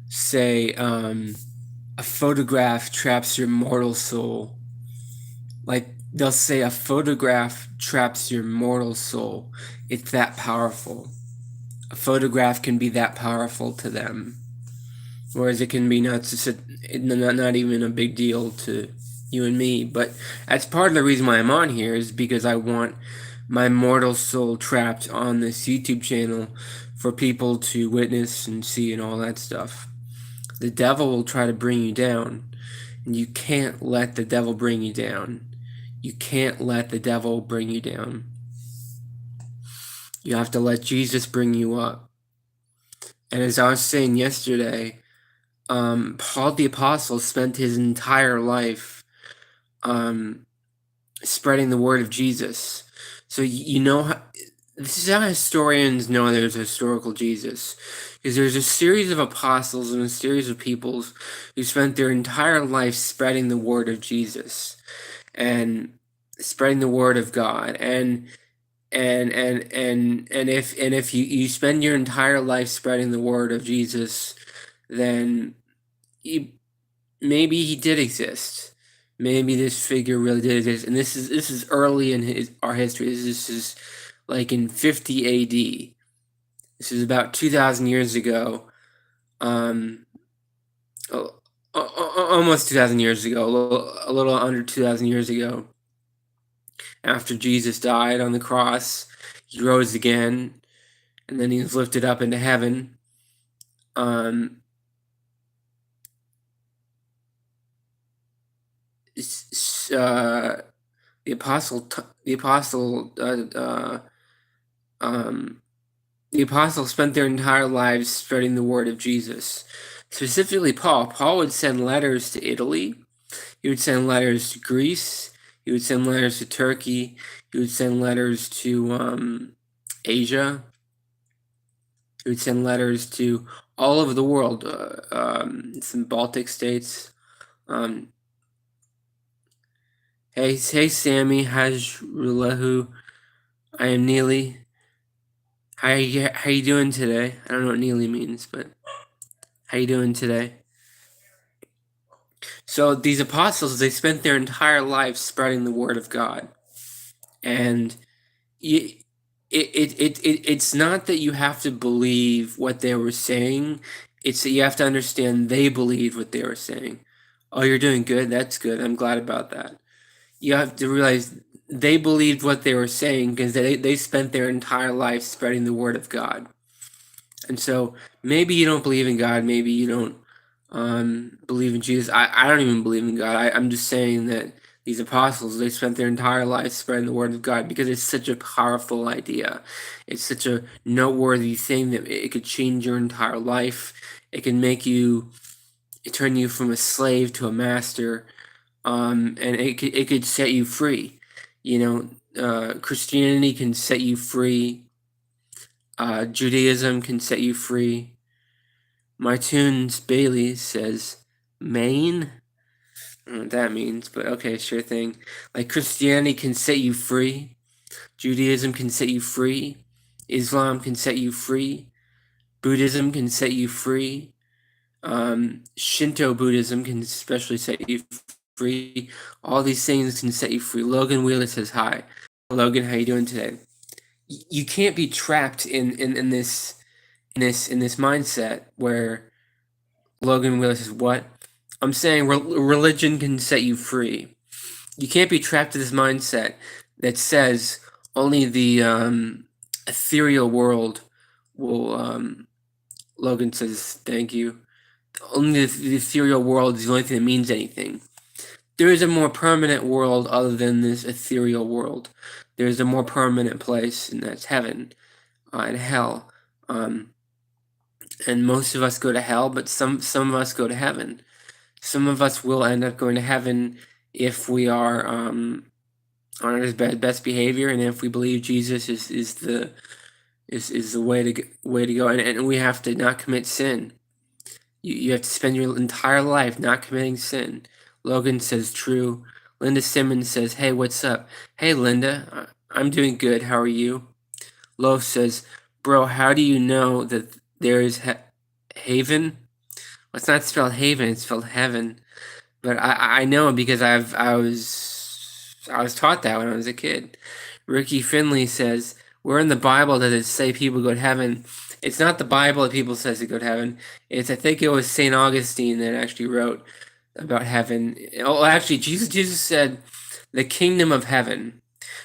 say a photograph traps your mortal soul. Like they'll say a photograph traps your mortal soul. It's that powerful. A photograph can be that powerful to them, whereas it can be not even a big deal to you and me. But that's part of the reason why I'm on here, is because I want my mortal soul trapped on this YouTube channel for people to witness and see and all that stuff. The devil will try to bring you down, and you can't let the devil bring you down. You can't let the devil bring you down. You have to let Jesus bring you up. And as I was saying yesterday, Paul the Apostle spent his entire life um, spreading the word of Jesus. So you know how, this is how historians know there's a historical Jesus, because there's a series of apostles and a series of peoples who spent their entire life spreading the word of Jesus and spreading the word of God. And if you spend your entire life spreading the word of Jesus, then maybe he did exist. Maybe this figure really did exist, and this is early in our history. This is like in 50 A.D. This is about 2,000 years ago. Almost 2,000 years ago, a little under 2,000 years ago. After Jesus died on the cross, he rose again, and then he was lifted up into heaven. The apostles spent their entire lives spreading the word of Jesus. Specifically, Paul. Paul would send letters to Italy. He would send letters to Greece. He would send letters to Turkey. He would send letters to Asia. He would send letters to all over the world. Some Baltic states. Hey, Sammy, Hajrulehu. I am Neely. How you doing today? I don't know what Neely means, but how you doing today? So these apostles, they spent their entire lives spreading the word of God, and it's not that you have to believe what they were saying. It's that you have to understand they believed what they were saying. Oh, you're doing good. That's good. I'm glad about that. You have to realize they believed what they were saying because they spent their entire life spreading the word of God. And so maybe you don't believe in God, maybe you don't believe in Jesus. I don't even believe in God. I'm just saying that these apostles, they spent their entire life spreading the word of God because it's such a powerful idea. It's such a noteworthy thing that it could change your entire life. It can turn you from a slave to a master, and it could set you free. Christianity can set you free. Judaism can set you free. Martunes Bailey says, Maine? I don't know what that means, but okay, sure thing. Like Christianity can set you free. Judaism can set you free. Islam can set you free. Buddhism can set you free. Shinto Buddhism can especially set you free. All these things can set you free. Logan Wheeler says hi. Logan, how you doing today? You can't be trapped in this mindset where Logan Wheeler says, what? I'm saying religion can set you free. You can't be trapped in this mindset that says only the ethereal world will. Logan says, thank you. Only the ethereal world is the only thing that means anything. There is a more permanent world other than this ethereal world. There's a more permanent place, and that's heaven and hell. And most of us go to hell, but some of us go to heaven. Some of us will end up going to heaven if we are on our best behavior, and if we believe Jesus is the way to go, and we have to not commit sin. You have to spend your entire life not committing sin. Logan says true. Linda Simmons says, hey, what's up? Hey, Linda, I'm doing good. How are you? Loaf says, bro, how do you know that there is haven? It's not spelled haven, it's spelled heaven. But I know because I was taught that when I was a kid. Ricky Finley says, "Where in the Bible does it say people go to heaven?" It's not the Bible that people says they go to heaven. It's I think it was Saint Augustine that actually wrote about heaven. Oh, actually, Jesus said, "The kingdom of heaven."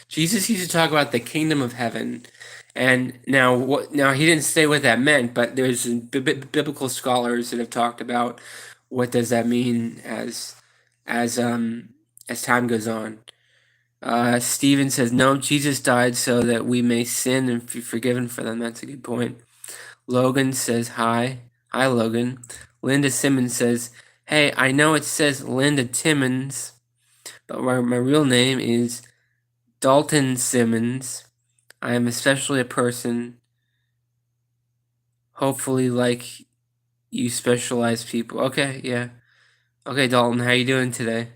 Jesus used to talk about the kingdom of heaven, and now he didn't say what that meant, but there's biblical scholars that have talked about what does that mean as as time goes on. Stephen says, "No, Jesus died so that we may sin and be forgiven for them." That's a good point. Logan says, "Hi, hi, Logan." Linda Simmons says, "Hey, I know it says Linda Timmons, but my real name is Dalton Simmons. I am especially a person, hopefully like you specialized people." Okay, yeah. Okay, Dalton, how you doing today?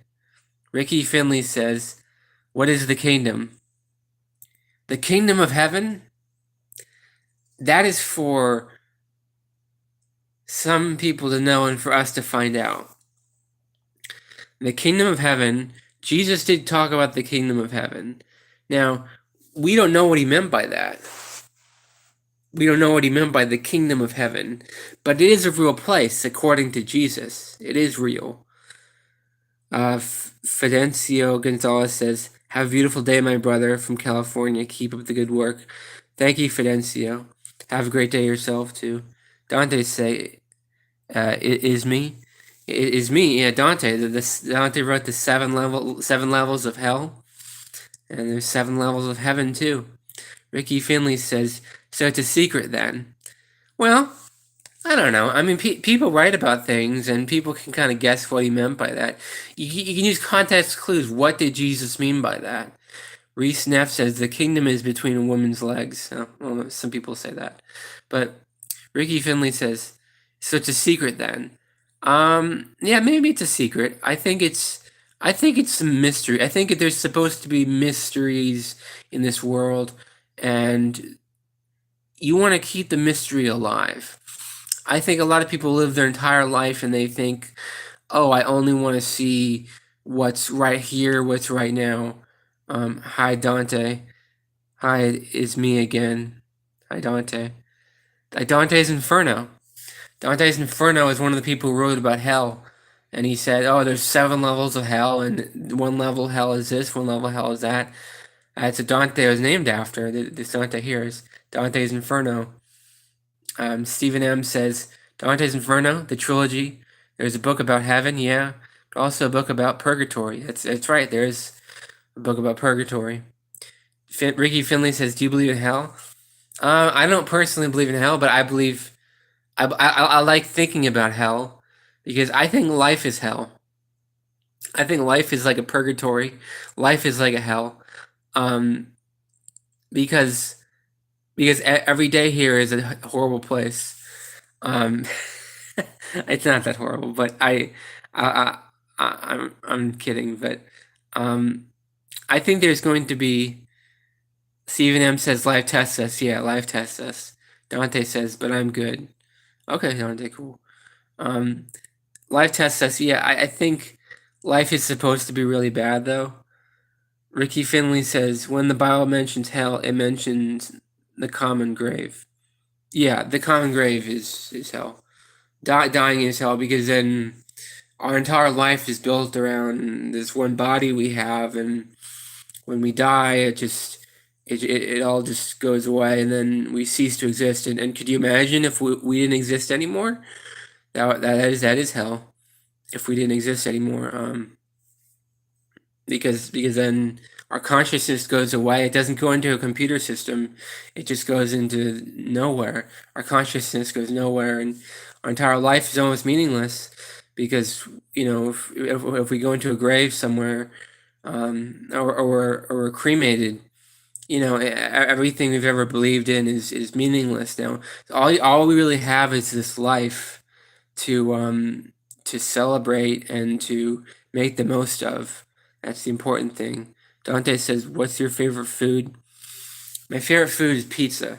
Ricky Finley says, "What is the kingdom?" The kingdom of heaven? That is for some people to know and for us to find out. The kingdom of heaven, Jesus did talk about the kingdom of heaven. Now, we don't know what he meant by that. We don't know what he meant by the kingdom of heaven, but it is a real place according to Jesus. It is real. Fidencio Gonzalez says, "Have a beautiful day, my brother from California. Keep up the good work." Thank you, Fidencio. Have a great day yourself, too. Dante say, "It is me." It is me, yeah, Dante. Dante wrote the seven levels of hell, and there's 7 levels of heaven, too. Ricky Finley says, "So it's a secret, then?" Well, I don't know. I mean, people write about things, and people can kind of guess what he meant by that. You can use context clues. What did Jesus mean by that? Reese Neff says, "The kingdom is between a woman's legs." Oh, well, some people say that. But Ricky Finley says, "So it's a secret, then?" Yeah, maybe it's a secret. I think it's a mystery. I think there's supposed to be mysteries in this world, and you want to keep the mystery alive. I think a lot of people live their entire life and they think, "Oh, I only want to see what's right here, what's right now." Hi, Dante. Hi, it's me again. Hi, Dante. Dante's Inferno. Dante's Inferno is one of the people who wrote about hell. And he said, "Oh, there's 7 levels of hell, and one level of hell is this, one level of hell is that." It's a Dante was named after. This Dante here is Dante's Inferno. Stephen M. says, "Dante's Inferno, the trilogy. There's a book about heaven, yeah, but also a book about purgatory." That's right, there's a book about purgatory. Ricky Finley says, "Do you believe in hell?" I don't personally believe in hell, but I believe I like thinking about hell because I think life is hell. I think life is like a purgatory. Life is like a hell. Um, because every day here is a horrible place. Um, it's not that horrible, but I'm kidding. But I think there's going to be. Stephen M says life tests us. Yeah, life tests us. Dante says, "But I'm good." Okay, Dante, cool. Life tests us. Yeah, I think life is supposed to be really bad, though. Ricky Finley says, "When the Bible mentions hell, it mentions the common grave." Yeah, the common grave is hell. Dying is hell because then our entire life is built around this one body we have, and when we die, it all just goes away, and then we cease to exist. And could you imagine if we didn't exist anymore? That is hell. If we didn't exist anymore, because then our consciousness goes away. It doesn't go into a computer system. It just goes into nowhere. Our consciousness goes nowhere, and our entire life is almost meaningless because if we go into a grave somewhere, or we're cremated, everything we've ever believed in is meaningless now. All we really have is this life to celebrate and to make the most of. That's the important thing. Dante says, "What's your favorite food?" My favorite food is pizza.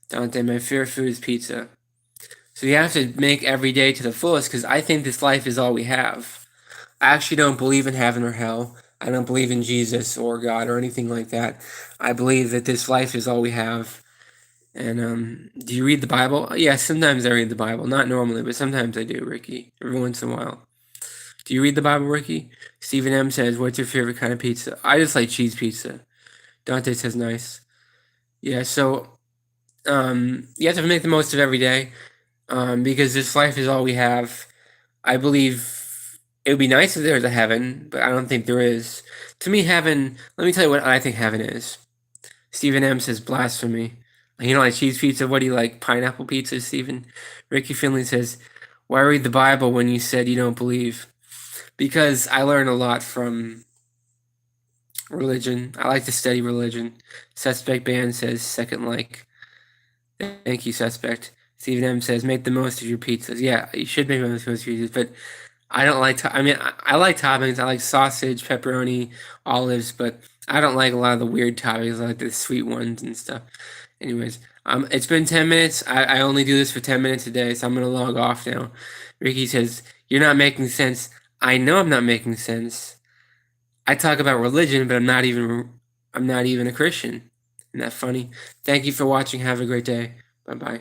Dante, my favorite food is pizza. So you have to make every day to the fullest, because I think this life is all we have. I actually don't believe in heaven or hell. I don't believe in Jesus or God or anything like that. I believe that this life is all we have. And do you read the Bible? Yeah, sometimes I read the Bible. Not normally, but sometimes I do, Ricky. Every once in a while. Do you read the Bible, Ricky? Stephen M says, "What's your favorite kind of pizza?" I just like cheese pizza. Dante says, "Nice." Yeah, so you have to make the most of every day, because this life is all we have. I believe it would be nice if there was a heaven, but I don't think there is. To me, heaven. Let me tell you what I think heaven is. Stephen M says blasphemy. You know, like cheese pizza. What do you like? Pineapple pizza, Stephen. Ricky Finley says, "Why read the Bible when you said you don't believe?" Because I learn a lot from religion. I like to study religion. Suspect Band says second like. Thank you, Suspect. Stephen M says make the most of your pizzas. Yeah, you should make the most of your pizzas, but I don't like. I mean, I like toppings. I like sausage, pepperoni, olives, but I don't like a lot of the weird toppings. I like the sweet ones and stuff. Anyways, it's been 10 minutes. I only do this for 10 minutes a day, so I'm gonna log off now. Ricky says you're not making sense. I know I'm not making sense. I talk about religion, but I'm not even a Christian. Isn't that funny? Thank you for watching. Have a great day. Bye bye.